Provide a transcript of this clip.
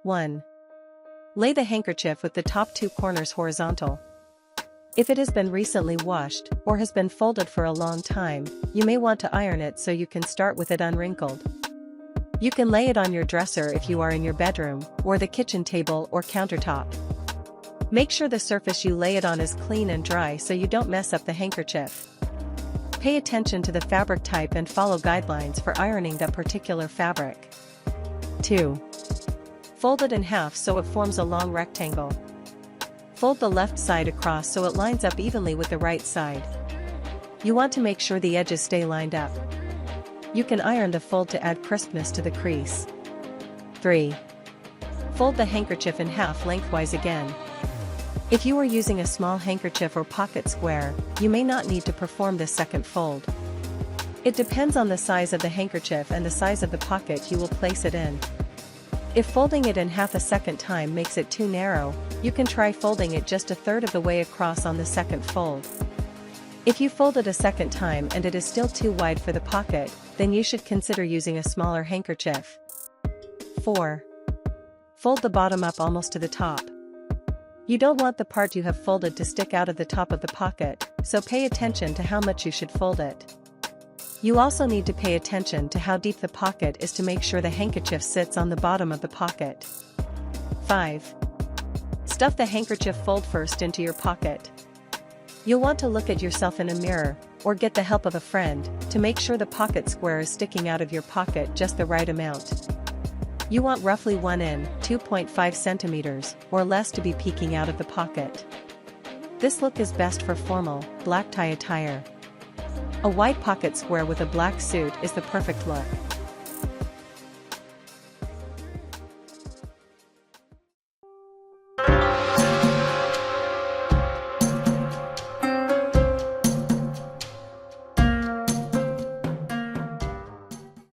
1. Lay the handkerchief with the top two corners horizontal. If it has been recently washed, or has been folded for a long time, you may want to iron it so you can start with it unwrinkled. You can lay it on your dresser if you are in your bedroom, or the kitchen table or countertop. Make sure the surface you lay it on is clean and dry so you don't mess up the handkerchief. Pay attention to the fabric type and follow guidelines for ironing that particular fabric. 2. Fold it in half so it forms a long rectangle. Fold the left side across so it lines up evenly with the right side. You want to make sure the edges stay lined up. You can iron the fold to add crispness to the crease. 3. Fold the handkerchief in half lengthwise again. If you are using a small handkerchief or pocket square, you may not need to perform this second fold. It depends on the size of the handkerchief and the size of the pocket you will place it in. If folding it in half a second time makes it too narrow, you can try folding it just a third of the way across on the second fold. If you fold it a second time and it is still too wide for the pocket, then you should consider using a smaller handkerchief. 4. Fold the bottom up almost to the top. You don't want the part you have folded to stick out of the top of the pocket, so pay attention to how much you should fold it. You also need to pay attention to how deep the pocket is to make sure the handkerchief sits on the bottom of the pocket. 5. Stuff the handkerchief fold first into your pocket. You'll want to look at yourself in a mirror, or get the help of a friend, to make sure the pocket square is sticking out of your pocket just the right amount. You want roughly 1 in, 2.5 centimeters, or less to be peeking out of the pocket. This look is best for formal, black tie attire. A white pocket square with a black suit is the perfect look.